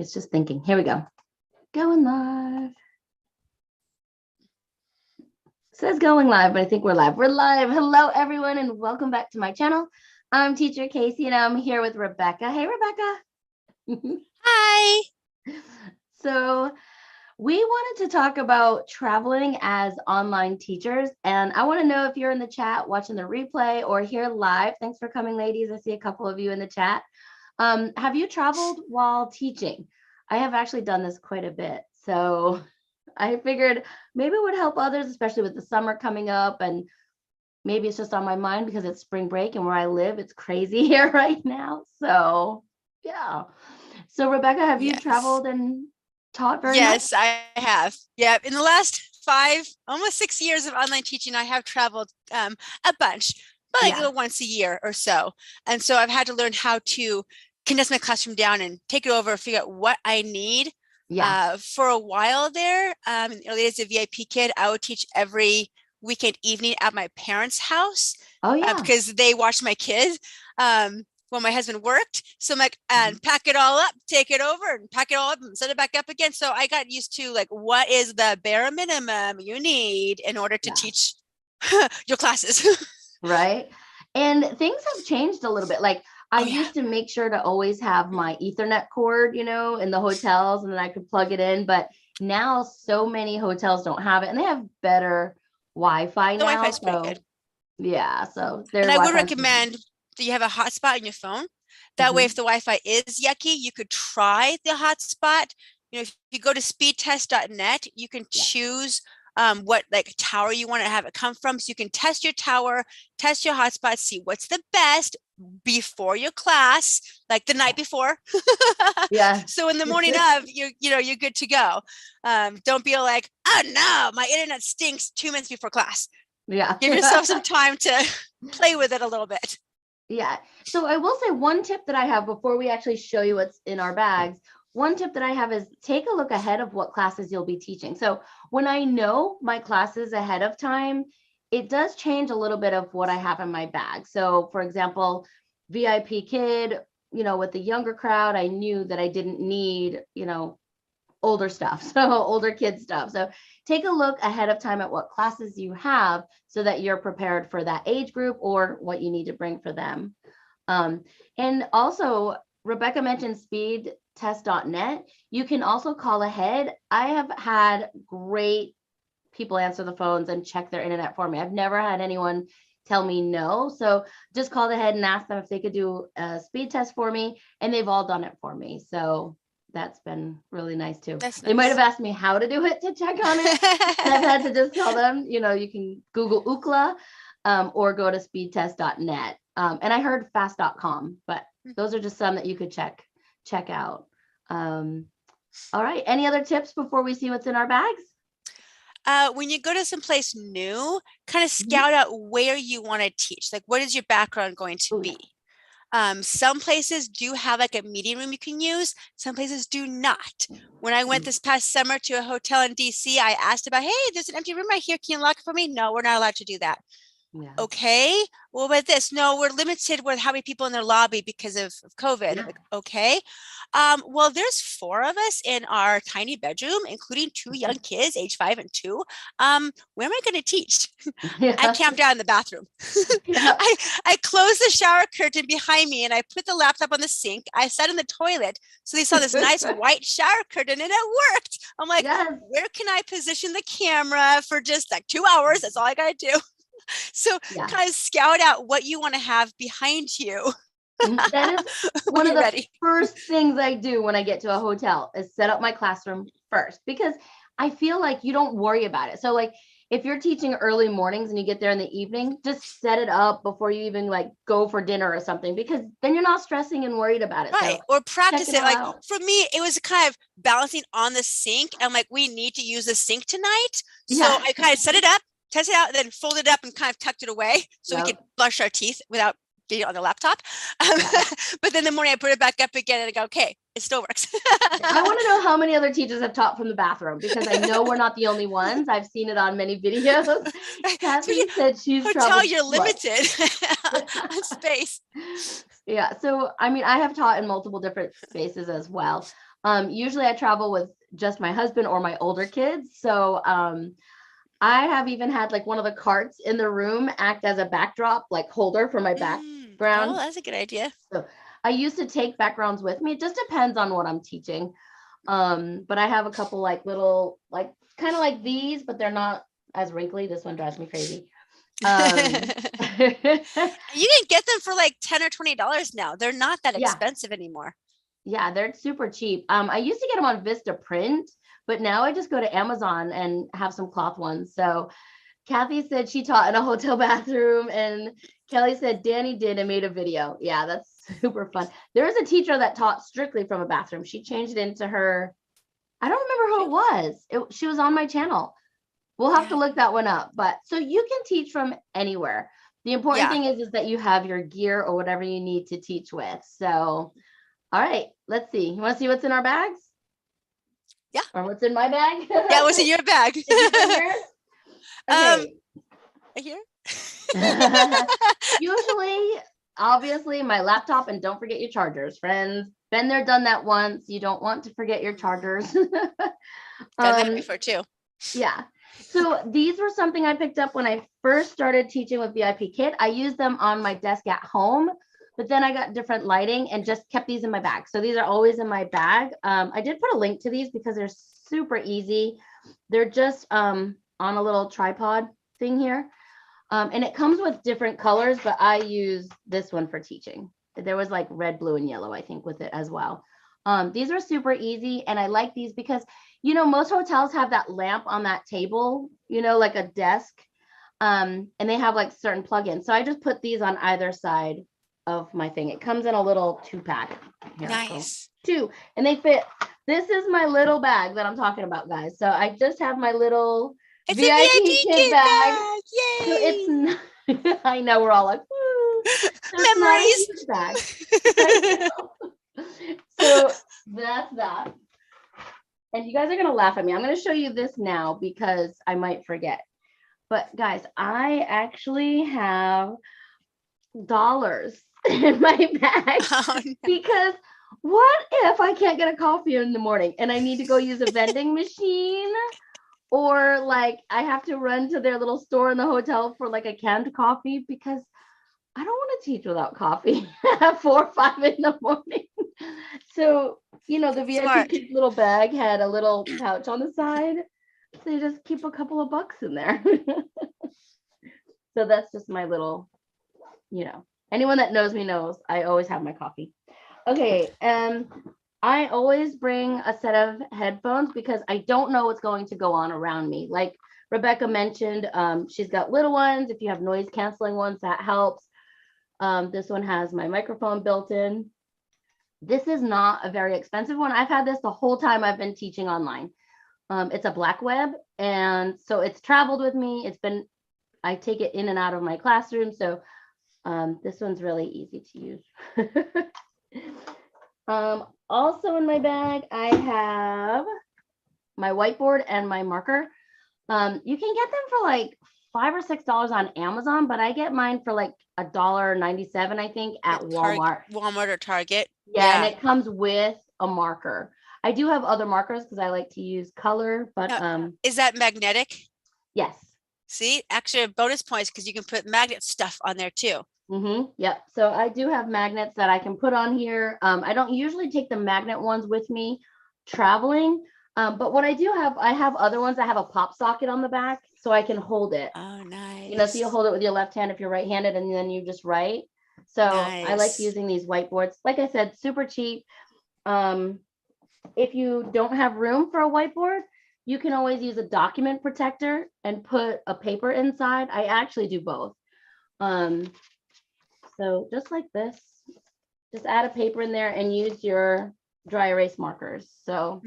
It's just thinking. Here we go. Going live. It says going live, but I think we're live. We're live. Hello, everyone, and welcome back to my channel. I'm Teacher Casey, and I'm here with Rebecca. Hey, Rebecca. Hi. So we wanted to talk about traveling as online teachers, and I want to know if you're in the chat watching the replay or here live. Thanks for coming, ladies. I see a couple of you in the chat. Have you traveled while teaching? I have actually done this quite a bit, so I figured maybe it would help others, especially with the summer coming up, and maybe it's just on my mind because it's spring break and where I live, it's crazy here right now. So yeah. So Rebecca, have you traveled and taught very much? Yes, I have. Yeah, in the last 5, almost 6 years of online teaching, I have traveled a bunch, but like once a year or so. And so I've had to learn how to condense my classroom down and take it over, figure out what I need. For a while there, in the early days of VIP Kid, I would teach every weekend evening at my parents' house. Because they watched my kids when my husband worked. So I'm like, and pack it all up, take it over and pack it all up and set it back up again. So I got used to like, what is the bare minimum you need in order to teach your classes? Right. And things have changed a little bit. Like I used to make sure to always have my Ethernet cord, you know, in the hotels, and then I could plug it in. But now so many hotels don't have it, and they have better Wi-Fi now. Wi-Fi's pretty good. Yeah. So and I would recommend that you have a hotspot in your phone. That way, if the Wi-Fi is yucky, you could try the hotspot. You know, if you go to speedtest.net, you can choose what like tower you want to have it come from. So you can test your tower, test your hotspot, see what's the best before your class, like the night before. So in the morning of, you're good to go. Don't be like, oh no, my internet stinks 2 minutes before class. Give yourself some time to play with it a little bit. Yeah. So I will say one tip that I have before we actually show you what's in our bags. One tip that I have is take a look ahead of what classes you'll be teaching. So when I know my classes ahead of time, it does change a little bit of what I have in my bag. So for example, VIP Kid, you know, with the younger crowd, I knew that I didn't need, you know, older stuff, so older kid stuff. So take a look ahead of time at what classes you have so that you're prepared for that age group or what you need to bring for them. And also, Rebecca mentioned speedtest.net. You can also call ahead. I have had great people answer the phones and check their internet for me. I've never had anyone tell me no. So just called ahead and asked them if they could do a speed test for me, and they've all done it for me. So that's been really nice too. They might have asked me how to do it to check on it. I've had to just tell them, you know, you can Google Ookla or go to speedtest.net. And I heard fast.com, but those are just some that you could check out. All right. Any other tips before we see what's in our bags? When you go to someplace new, kind of scout out where you want to teach. Like, what is your background going to be? Some places do have like a meeting room you can use. Some places do not. When I went this past summer to a hotel in DC, I asked about, hey, there's an empty room right here. Can you lock it for me? No, we're not allowed to do that. Okay, well, with this, no, we're limited with how many people in their lobby because of COVID. Like, okay, well, there's 4 of us in our tiny bedroom, including 2 young kids, age 5 and 2. Where am I going to teach? I camped out in the bathroom. I closed the shower curtain behind me and I put the laptop on the sink. I sat in the toilet. So they saw this nice white shower curtain and it worked. I'm like, where can I position the camera for just like 2 hours? That's all I got to do. So kind of scout out what you want to have behind you. That is one of the first things I do when I get to a hotel is set up my classroom first, because I feel like you don't worry about it. So like if you're teaching early mornings and you get there in the evening, just set it up before you even like go for dinner or something, because then you're not stressing and worried about it. Right. So or practice it. Like for me, it was kind of balancing on the sink. I'm like, we need to use the sink tonight. So I kind of set it up, test it out, and then fold it up and kind of tucked it away so we could brush our teeth without being on the laptop. But then in the morning I put it back up again and I go, okay, it still works. I want to know how many other teachers have taught from the bathroom, because I know we're not the only ones. I've seen it on many videos. Kathy said she's hotel, you're limited on space. Yeah. So, I mean, I have taught in multiple different spaces as well. Usually I travel with just my husband or my older kids. So I have even had like one of the carts in the room act as a backdrop, like holder for my Oh, background. that's a good idea. So I used to take backgrounds with me. It just depends on what I'm teaching. But I have a couple like little, like kind of like these, but they're not as wrinkly. This one drives me crazy. You can get them for like $10 or $20 now. They're not that Yeah, expensive anymore. yeah, they're super cheap. I used to get them on Vista Print, but now I just go to Amazon and have some cloth ones. So Kathy said she taught in a hotel bathroom, and Kelly said Danny did and made a video. Yeah, that's super fun. There was a teacher that taught strictly from a bathroom. She changed it into her, I don't remember who it was. She was on my channel. We'll have to look that one up. But so you can teach from anywhere. The important Yeah. thing is that you have your gear or whatever you need to teach with. So, all right, let's see. You want to see what's in our bags? Yeah. Or what's in my bag? Yeah, what's in your bag? Did you bring yours? Okay. Here. Usually, obviously, my laptop, and don't forget your chargers, friends. Been there, done that once. You don't want to forget your chargers. Done that before too. Yeah. So these were something I picked up when I first started teaching with VIP Kid. I used them on my desk at home, but then I got different lighting and just kept these in my bag. So these are always in my bag. I did put a link to these because they're super easy. They're just on a little tripod thing here. And it comes with different colors, but I use this one for teaching. There was like red, blue, and yellow, I think, with it as well. These are super easy, and I like these because, you know, most hotels have that lamp on that table, you know, like a desk, and they have like certain plugins. So I just put these on either side of my thing. It comes in a little 2-pack. Nice. Two, and they fit. This is my little bag that I'm talking about, guys. So I just have my little VIP kid bag. Yay! So it's not, I know we're all like, woo. It's Memories. not a huge bag. So that's that. And you guys are gonna laugh at me. I'm gonna show you this now because I might forget. But guys, I actually have dollars in my bag because what if I can't get a coffee in the morning and I need to go use a vending machine? Or like I have to run to their little store in the hotel for like a canned coffee because I don't want to teach without coffee at 4 or 5 in the morning. So, you know, the VIP Kids little bag had a little pouch on the side. So you just keep a couple of bucks in there. So that's just my little, you know, anyone that knows me knows I always have my coffee. Okay. I always bring a set of headphones because I don't know what's going to go on around me. Like Rebecca mentioned, she's got little ones. If you have noise canceling ones, that helps. This one has my microphone built in. This is not a very expensive one. I've had this the whole time I've been teaching online. It's a black web, and so it's traveled with me. I take it in and out of my classroom. So this one's really easy to use. Also in my bag, I have my whiteboard and my marker. You can get them for like $5 or $6 on Amazon, but I get mine for like $1.97, I think, at Walmart. Walmart or Target. Yeah, and it comes with a marker. I do have other markers because I like to use color, but is that magnetic? Yes. See, extra bonus points because you can put magnet stuff on there too. Yep. So I do have magnets that I can put on here. I don't usually take the magnet ones with me traveling, but what I do have, I have other ones that have a pop socket on the back so I can hold it. Oh, nice. You know, so you hold it with your left hand if you're right-handed, and then you just write. So I like using these whiteboards. Like I said, super cheap. If you don't have room for a whiteboard, you can always use a document protector and put a paper inside. I actually do both. So just like this, just add a paper in there and use your dry erase markers. So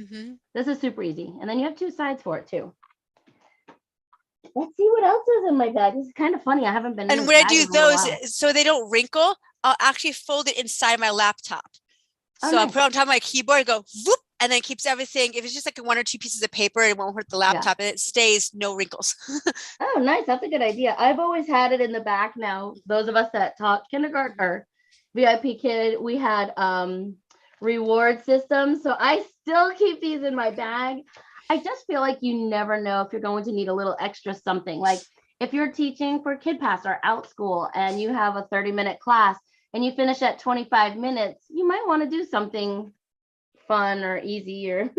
this is super easy. And then you have 2 sides for it too. Let's see what else is in my bag. This is kind of funny. I haven't been. And when I do those, so they don't wrinkle, I'll actually fold it inside my laptop. So I'll put it on top of my keyboard, go whoop, and then it keeps everything. If it's just like 1 or 2 pieces of paper, it won't hurt the laptop, and it stays no wrinkles. Oh, nice. That's a good idea. I've always had it in the back. Now, those of us that taught kindergarten or VIP Kid, we had reward system. So I still keep these in my bag. I just feel like you never know if you're going to need a little extra something. Like if you're teaching for Kid Pass or Out School and you have a 30-minute class and you finish at 25 minutes, you might want to do something fun or easy or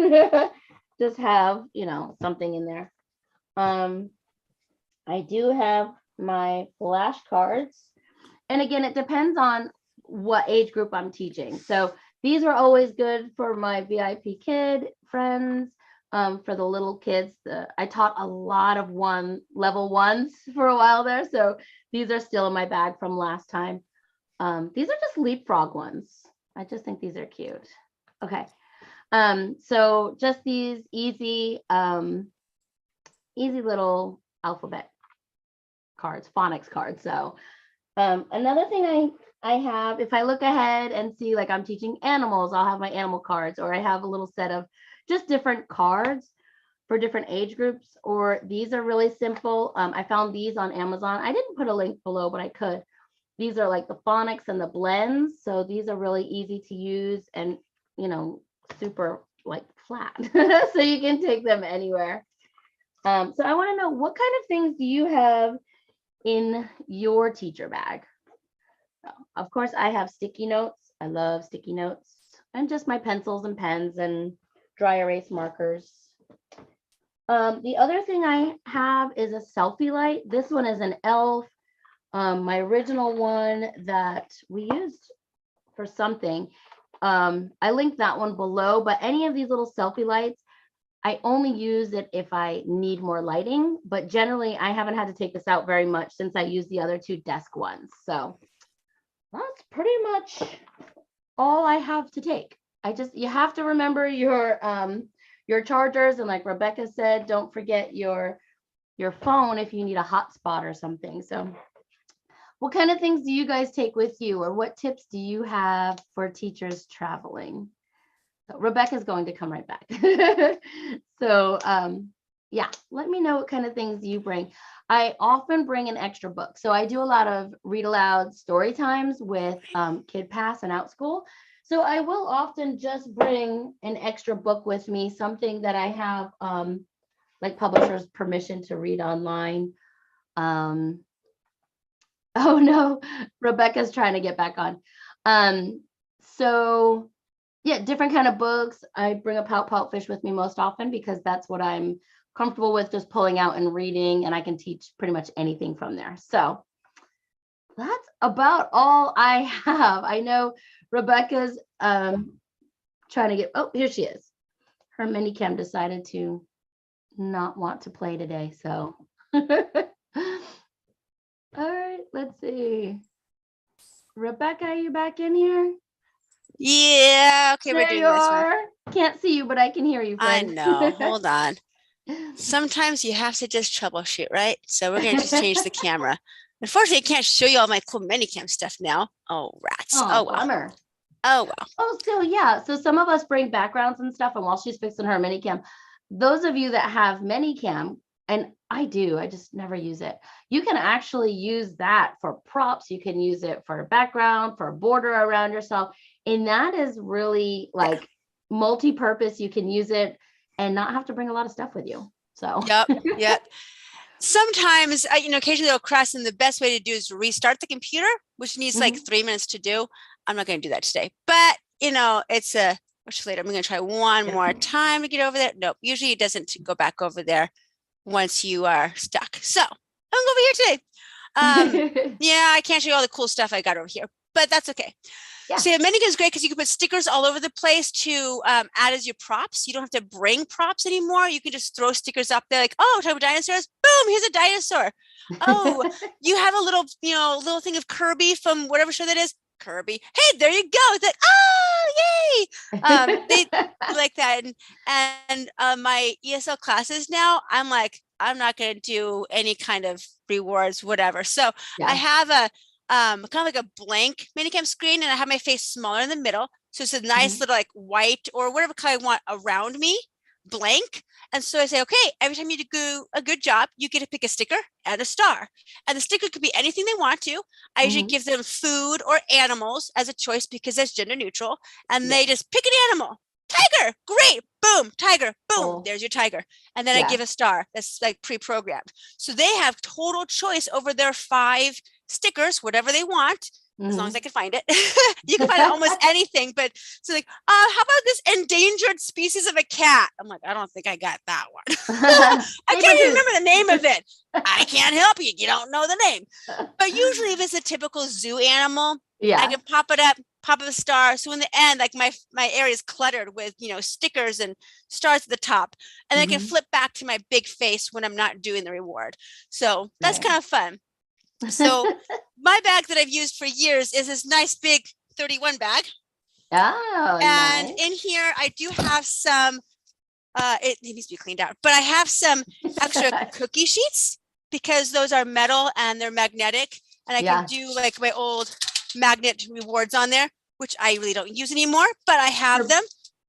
just have, something in there. I do have my flashcards. And again, it depends on what age group I'm teaching. So these are always good for my VIP kid friends, for the little kids. I taught a lot of level ones for a while there. So these are still in my bag from last time. These are just leapfrog ones. I just think these are cute. Okay. So just these easy little alphabet cards, phonics cards. So another thing I have, if I look ahead and see like I'm teaching animals, I'll have my animal cards, or I have a little set of just different cards for different age groups, or these are really simple. I found these on Amazon. I didn't put a link below, but I could. These are like the phonics and the blends. So these are really easy to use and, super like flat. So you can take them anywhere. So I want to know, what kind of things do you have in your teacher bag? Of course, I have sticky notes. I love sticky notes, and just my pencils and pens and dry erase markers. The other thing I have is a selfie light. This one is an elf. My original one that we used for something. I linked that one below, but any of these little selfie lights, I only use it if I need more lighting, but generally I haven't had to take this out very much since I used the other two desk ones. So that's pretty much all I have to take. You have to remember your chargers, and like Rebecca said, don't forget your phone if you need a hotspot or something. So what kind of things do you guys take with you, or what tips do you have for teachers traveling? So Rebecca's going to come right back. So yeah, let me know what kind of things you bring. I often bring an extra book. So I do a lot of read aloud story times with Kid Pass and Out School. So I will often just bring an extra book with me, something that I have like publisher's permission to read online. Oh no, Rebecca's trying to get back on. So yeah, different kind of books. I bring a Pout Pout Fish with me most often because that's what I'm comfortable with, just pulling out and reading, and I can teach pretty much anything from there. So that's about all I have. I know Rebecca's trying to get, oh, here she is. Her mini cam decided to not want to play today. So all right, let's see. Rebecca, are you back in here? Yeah. Okay, there we're doing you this are. one. Can't see you, but I can hear you, friend. I know. Hold on. Sometimes you have to just troubleshoot, right? So we're going to just change the camera. Unfortunately, I can't show you all my cool minicam stuff now. Oh, rats. Oh, Oh, well. bummer. Oh, well. Oh, so yeah. So some of us bring backgrounds and stuff, and while she's fixing her minicam, those of you that have minicam, and I do, I just never use it. You can actually use that for props. You can use it for a background, for a border around yourself. And that is really like multi-purpose. You can use it and not have to bring a lot of stuff with you. So Yep. Sometimes, occasionally they'll crash, and the best way to do is restart the computer, which needs like 3 minutes to do. I'm not going to do that today, but it's much later. I'm going to try one more time to get over there. Nope. Usually it doesn't go back over there once you are stuck. So I'm over here today. Yeah, I can't show you all the cool stuff I got over here, but that's okay. Yeah. So minicam is great because you can put stickers all over the place to add as your props. You don't have to bring props anymore. You can just throw stickers up there like, oh, talk about dinosaurs. Boom, here's a dinosaur. Oh, you have a little, little thing of Kirby from whatever show that is. Kirby. Hey, there you go. It's like, oh, yay. They like that. And my ESL classes now, I'm like, I'm not going to do any kind of rewards, whatever. So I have a kind of like a blank minicam screen, and I have my face smaller in the middle. So it's a nice little like white or whatever color I want around me. blank. And so I say, okay, every time you do a good job, you get to pick a sticker and a star. And the sticker could be anything they want to. I usually give them food or animals as a choice because that's gender neutral. And they just pick an animal. Tiger, great, boom, tiger, boom, there's your tiger. And then I give a star that's like pre-programmed. So they have total choice over their 5 stickers, whatever they want, as long as I can find it. You can find almost anything, but so like, how about this endangered species of a cat? I'm like, I don't think I got that one. I can't even remember the name of it. I can't help you. You don't know the name. But usually if it's a typical zoo animal, I can pop it up, pop up a star. So in the end, like my area is cluttered with, stickers and stars at the top. And I can flip back to my big face when I'm not doing the reward. So that's kind of fun. So my bag that I've used for years is this nice big 31 bag. Oh, and in here I do have some, it needs to be cleaned out, but I have some extra cookie sheets because those are metal and they're magnetic, and I can do like my old magnet rewards on there, which I really don't use anymore, but I have them.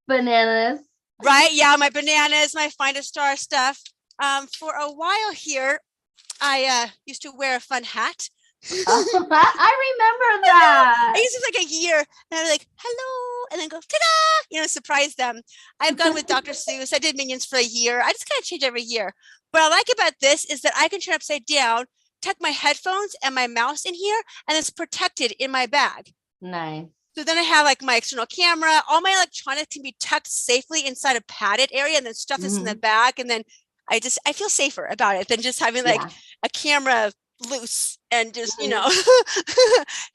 Bananas. Right. Yeah. My bananas, my Find a Star stuff. For a while here, I used to wear a fun hat. I remember that. I used it like a year, and I was like, hello, and then go, ta-da, surprise them. I've gone with Dr. Seuss. I did Minions for a year. I just kind of change every year. What I like about this is that I can turn upside down, tuck my headphones and my mouse in here, and it's protected in my bag. Nice. So then I have like my external camera. All my electronics can be tucked safely inside a padded area, and then stuff this in the back. And then I feel safer about it than just having like a camera loose and just,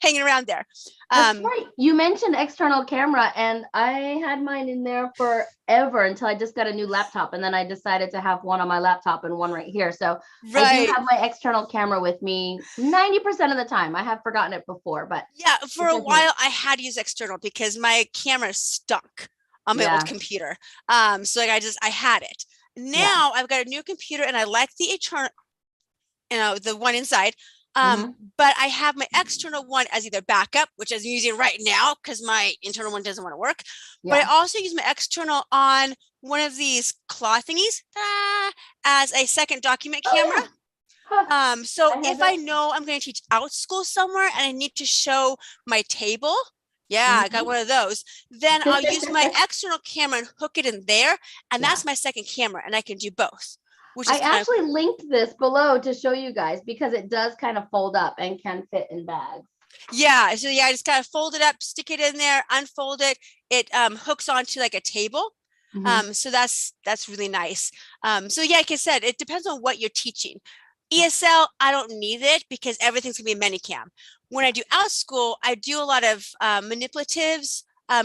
hanging around there. That's right. You mentioned external camera, and I had mine in there forever until I just got a new laptop, and then I decided to have one on my laptop and one right here. So I do have my external camera with me 90% of the time. I have forgotten it before, but yeah, for a while I had to use external because my camera stunk on my old computer. So like I had it. Now I've got a new computer, and I like the internal, the one inside. But I have my external one as either backup, which I'm using right now because my internal one doesn't want to work. But I also use my external on one of these claw thingies as a second document camera. So if I know I'm going to teach out school somewhere and I need to show my table, I got one of those. Then I'll use my external camera and hook it in there. And that's my second camera, and I can do both. I actually linked this below to show you guys because it does kind of fold up and can fit in bags. Yeah. So I just kind of fold it up, stick it in there, unfold it. It hooks onto like a table. So that's really nice. So like I said, it depends on what you're teaching. ESL, I don't need it because everything's gonna be Manicam. When I do out school, I do a lot of manipulatives,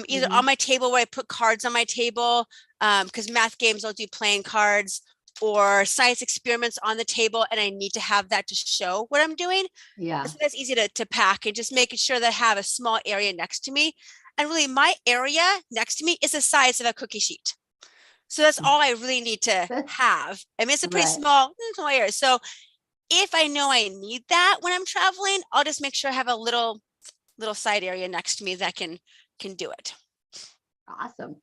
either on my table where I put cards on my table, because math games I'll do playing cards, or science experiments on the table, and I need to have that to show what I'm doing. So that's easy to pack, and just making sure that I have a small area next to me. And really my area next to me is the size of a cookie sheet. So that's all I really need to have. I mean, it's a pretty small area. So if I know I need that when I'm traveling, I'll just make sure I have a little side area next to me that can do it. Awesome.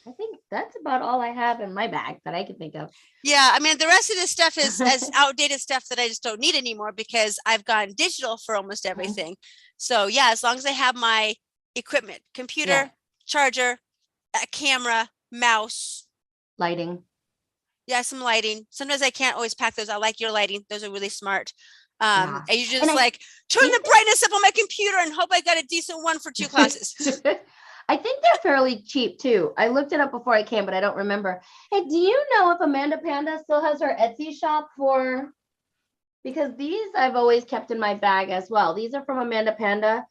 I think that's about all I have in my bag that I can think of. Yeah, I mean, the rest of this stuff is as outdated stuff that I just don't need anymore because I've gone digital for almost everything. So as long as I have my equipment, computer, charger, a camera, mouse, lighting. Yeah, some lighting. Sometimes I can't always pack those. I like your lighting. Those are really smart. And you just turn the brightness up on my computer and hope I got a decent one for 2 classes. I think they're fairly cheap too. I looked it up before I came, but I don't remember. Hey, do you know if Amanda Panda still has her Etsy shop because these I've always kept in my bag as well. These are from Amanda Panda.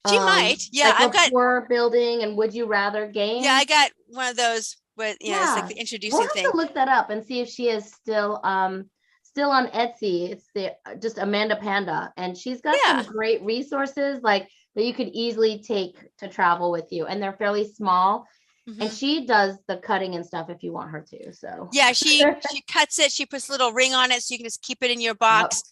She might. Yeah, like I've got rapport building and would you rather games. Yeah, I got one of those, but it's like the introducing we'll have thing. to look that up and see if she is still on Etsy. It's just Amanda Panda, and she's got some great resources that you could easily take to travel with you, and they're fairly small. And she does the cutting and stuff if you want her to. So she cuts it. She puts a little ring on it so you can just keep it in your box.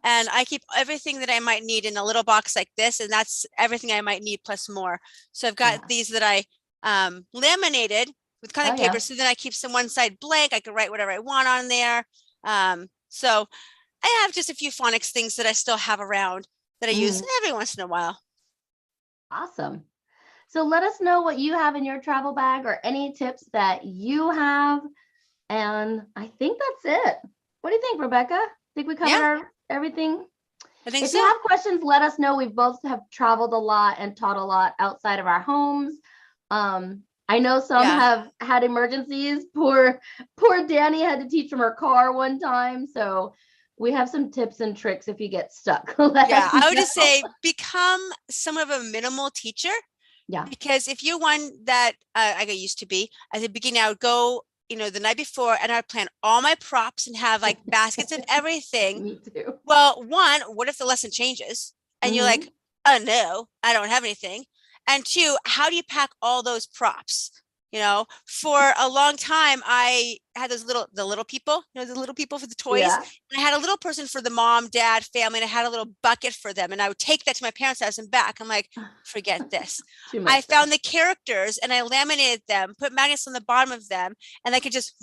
And I keep everything that I might need in a little box like this, and that's everything I might need plus more. So I've got these that I laminated with kind Oh, of yeah. paper. So then I keep some one side blank. I can write whatever I want on there. So I have just a few phonics things that I still have around that I use every once in a while. Awesome. So let us know what you have in your travel bag or any tips that you have. And I think that's it. What do you think, Rebecca? Think we covered everything? I think If so. you have questions, let us know. We both have traveled a lot and taught a lot outside of our homes. I know some have had emergencies. Poor Danny had to teach from her car one time. So we have some tips and tricks if you get stuck. I would just say become some of a minimal teacher. Yeah. Because if you're one that I got used to be, at the beginning, I would go, the night before and I'd plan all my props and have like baskets of everything. Me too. Well, one, what if the lesson changes and you're like, oh no, I don't have anything. And two, how do you pack all those props? For a long time, I had the little people, the little people for the toys. Yeah. And I had a little person for the mom, dad, family, and I had a little bucket for them. And I would take that to my parents' house and back. I'm like, forget this. I found the characters and I laminated them, put magnets on the bottom of them, and I could just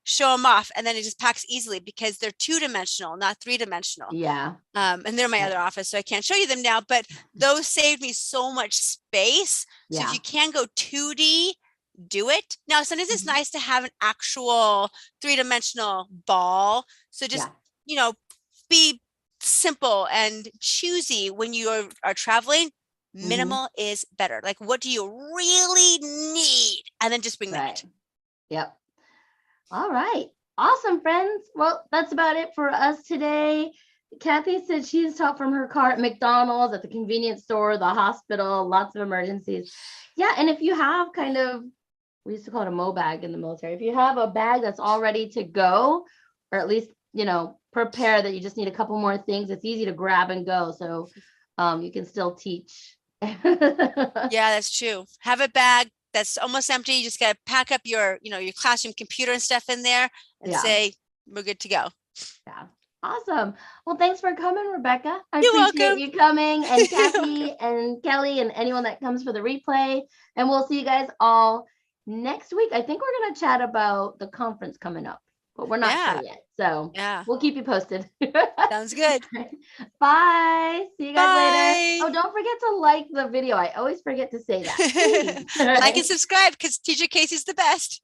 show them off. And then it just packs easily because they're 2-dimensional, not 3-dimensional. Yeah. And they're in my other office, so I can't show you them now, but those saved me so much space. So if you can go 2D, do it. Now, sometimes it's nice to have an actual 3-dimensional ball. So just, be simple and choosy when you are traveling. Minimal is better. Like, what do you really need? And then just bring that. Yep. All right. Awesome, friends. Well, that's about it for us today. Kathy said she's taught from her car at McDonald's, at the convenience store, the hospital, lots of emergencies. Yeah. And if you have we used to call it a Mo bag in the military. If you have a bag that's all ready to go, or at least, prepare that you just need a couple more things, it's easy to grab and go. So you can still teach. Yeah, that's true. Have a bag that's almost empty. You just got to pack up your classroom computer and stuff in there and say, we're good to go. Yeah. Awesome. Well, thanks for coming, Rebecca. You're welcome. You coming, and Kathy and Kelly and anyone that comes for the replay. And we'll see you guys all next week. I think we're going to chat about the conference coming up, but we're not sure yet. So we'll keep you posted. Sounds good. Bye. See you guys later. Oh, don't forget to like the video. I always forget to say that. Like and subscribe because Teacher Casey's the best.